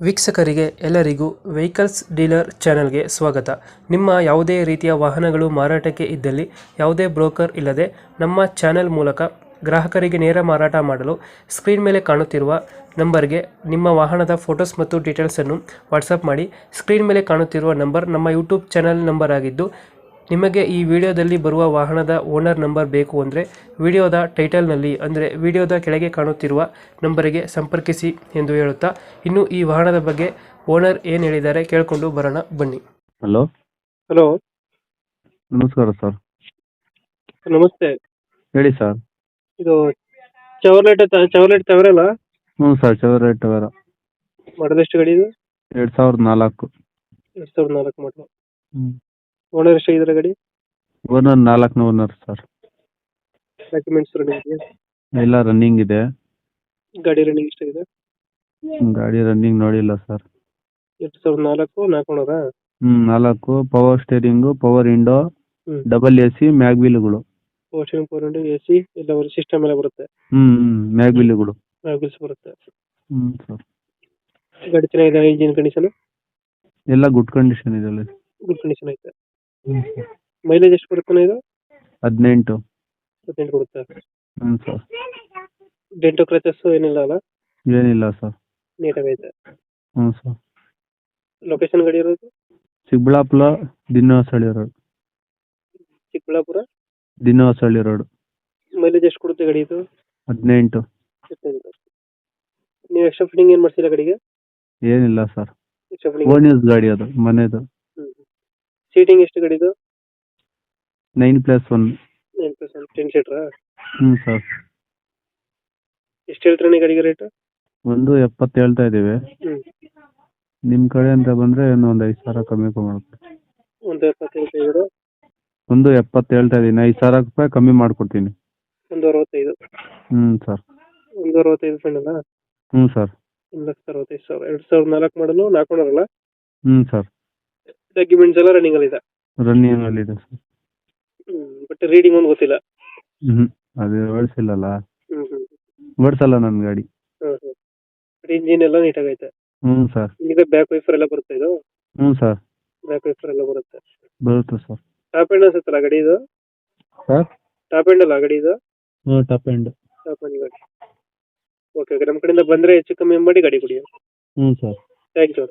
ವೀಕ್ಷಕರಿಗೆ ಎಲ್ಲರಿಗೂ vehicles dealer ಚಾನೆಲ್ಗೆ ಸ್ವಾಗತ. ನಿಮ್ಮ ಯಾವುದೇ ರೀತಿಯ ವಾಹನಗಳು ಮಾರಾಟಕ್ಕೆ ಇದ್ದಲ್ಲಿ ಯಾವುದೇ ಬ್ರೋಕರ್ ಇಲ್ಲದೆ ನಮ್ಮ ಚಾನೆಲ್ ಮೂಲಕ ಗ್ರಾಹಕರಿಗೆ ನೇರ ಮಾರಾಟ ಮಾಡಲು ಸ್ಕ್ರೀನ್ ಮೇಲೆ ಕಾಣುತ್ತಿರುವ ನಂಬರ್ಗೆ ನಿಮ್ಮ ವಾಹನದ ಫೋಟೋಸ್ ಮತ್ತು ಡೀಟೇಲ್ಸನ್ನು ವಾಟ್ಸಪ್ ಮಾಡಿ. ಸ್ಕ್ರೀನ್ ಮೇಲೆ ಕಾಣುತ್ತಿರುವ ನಂಬರ್ ನಮ್ಮ ಯೂಟ್ಯೂಬ್ ಚಾನೆಲ್ ನಂಬರ್ ಆಗಿದ್ದು, ನಿಮಗೆ ಈ ವಿಡಿಯೋದಲ್ಲಿ ಬರುವ ವಾಹನದ ಓನರ್ ನಂಬರ್ ಬೇಕು ಅಂದರೆ ವಿಡಿಯೋದ ಟೈಟಲ್ನಲ್ಲಿ ಅಂದರೆ ವಿಡಿಯೋದ ಕೆಳಗೆ ಕಾಣುತ್ತಿರುವ ನಂಬರಿಗೆ ಸಂಪರ್ಕಿಸಿ ಎಂದು ಹೇಳುತ್ತಾ, ಇನ್ನು ಈ ವಾಹನದ ಬಗ್ಗೆ ಓನರ್ ಏನು ಹೇಳಿದ್ದಾರೆ ಕೇಳಿಕೊಂಡು ಬರೋಣ ಬನ್ನಿ. ಹಲೋ, ಹಲೋ, ನಮಸ್ಕಾರ ಸರ್. ನಮಸ್ತೆ. ಹೇಳಿ ಸರ್. ಇದು ಚವರ್ಲೆಟ್ ತವರಲ್ಲ? ಹ್ಞೂ ಸರ್, ಚವರ್ಲೆಟ್ ಟವೇರಾ. ಮಾಡಲ್ ಎಷ್ಟು ಗಾಡಿ ಇದು? 2004. 2004 ಮಾಡಲು. ಹ್ಞೂ. ಓನರ್ ಎಷ್ಟಾಗಿದ್ದಾರೆ ಗಾಡಿ? ಓನರ್ 4ನೇ ಓನರ್ ಸರ್. ಡಾಕ್ಯುಮೆಂಟ್ಸ್ ರನ್ನಿಂಗ್ ಇದೆಯಾ? ಎಲ್ಲ ರನ್ನಿಂಗ್ ಇದೆ. ಗಾಡಿ ರನ್ನಿಂಗ್ ಎಷ್ಟಾಗಿದೆ? ಗಾಡಿ ರನ್ನಿಂಗ್ ನೋಡಿಲ್ಲ sir. 2004 4 ಓನರಾ? 4 power steering, power window, double AC, ಮ್ಯಾಗ್ ವೀಲ್ಗಳು. ವಾಷಿಂಗ್ ಪವರ್ ವಿಂಡೋ, AC ಎಲ್ಲ ಸಿಸ್ಟಮ್ ಎಲ್ಲ ಬರುತ್ತೆ. ಮ್ಯಾಗ್ ವೀಲ್ಗಳು. ಮ್ಯಾಗ್ವಿಲ್ಸ್ ಬರುತ್ತೆ. ಸರ್. ಗಾಡಿ ಚೆನ್ನಾಗಿದೆ. ಇಂಜಿನ್ ಕಂಡೀಷನ್ ಎಲ್ಲ ಗುಡ್ ಕಂಡೀಷನ್ ಇದೆ ಅಲ್ಲ. ಗುಡ್ ಕಂಡೀಷನ್ ಐತೆ. ಮೈಲೇಜ್ ಎಷ್ಟು ಬರುತ್ತೆ ಇದು? 18. 18 ಕೊಡುತ್ತೆ. ಸರ್. ಡೆಂಟೋ ಕ್ರಚಸ್ ಏನಿಲ್ಲ ಅಲ್ಲ? ಏನಿಲ್ಲ ಸರ್. ನೀಟಾಗೈತೆ. ಸರ್. ಲೊಕೇಶನ್ ಗಾಡಿ ಇರೋದು? Chikkaballapur, Dinnahalli road. Chikkaballapur, Dinnahalli road. Mileage ಎಷ್ಟು ಕೊಡುತ್ತೆ ಗಾಡಿ ಇದು? 18. ನೀವು ಎಕ್ಸ್ಟ್ರಾ ಫಿಟ್ಟಿಂಗ್ ಏನು ಮಾಡ್ಸಿಲ್ಲ ಗಾಡಿಗೆ? ಏನಿಲ್ಲ sir. Extra fitting own use ಗಾಡಿ ಅದು, ಮನೆದು. ಸೀಟಿಂಗ್ ಎಷ್ಟು ಗಾಡಿದು? 9+1. 9+1 10 ಸೀಟ್ರಾ? ಸರ್. ಎಷ್ಟು ಹೇಳ್ತೀರಾ ಗಾಡಿಗೆ ರೇಟ್? 1.70 ಹೇಳ್ತಾ ಇದ್ದೀವಿ. ನಿಮ್ಮ ಕಡೆ ಅಂತ ಬಂದರೆ ಒಂದು 5,000 ಕಮ್ಮಿ ಮಾಡ್ಕೊಡ್ತೀನಿ. 1.70 ಹೇಳ್ತಾ 1.70 ಹೇಳ್ತಾ ಇದ್ದೀನಿ. 5,000 ರೂಪಾಯಿ ಕಮ್ಮಿ ಮಾಡ್ಕೊಡ್ತೀನಿ. 1.65. ಸರ್. 1.65 ಫೈನಲ್ಲ? ಸರ್. 1,65,000. 2004 ಮಾಡಲು 4 ಓನರ್ ಅಲ್ಲ? ಸರ್. ಡಾಕ್ಯುಮೆಂಟ್ಸ್ ಎಲ್ಲ ರನ್ನಿಂಗ್ ಅಲ್ಲಿ ಇದೆ? ರನ್ನಿಂಗ್ ಅಲ್ಲಿ ಇದೆ ಸರ್. ಬಟ್ ರೀಡಿಂಗ್ ಒಂದು ಗೊತ್ತಿಲ್ಲ. ಅದು ಓಡಿಸಿಲ್ಲಲ್ಲ. ಓಡಿಸಲ್ಲ ನನ್ನ ಗಾಡಿ. ಇಂಜಿನ್ ಎಲ್ಲ ನೀಟಾಗೈತೆ. ಸರ್. ಈಗ ಬ್ಯಾಕ್ ವೈಫರ್ ಎಲ್ಲ ಬರುತ್ತೆ ಇದು? ಸರ್. ಬ್ಯಾಕ್ ವೈಫರ್ ಎಲ್ಲ ಬರುತ್ತೆ. ಬರುತ್ತೆ ಸರ್. ಟಾಪ್ ಎಂಡ್ ಅನ್ಸುತ್ತಲ್ಲ ಗಾಡಿ ಇದು? ಸರ್. ಟಾಪ್ ಎಂಡ್ ಅಲ್ಲ ಗಾಡಿ ಇದು? Top end. ಟಾಪ್ ಎಂಡ್ ಗಾಡಿ. ಓಕೆ, ನಮ್ಮ ಕಡೆಯಿಂದ ಬಂದರೆ ಹೆಚ್ಚು ಕಮ್ಮಿ ಮಾಡಿ ಗಾಡಿ ಕೊಡಿ. ಸರ್. Thank you.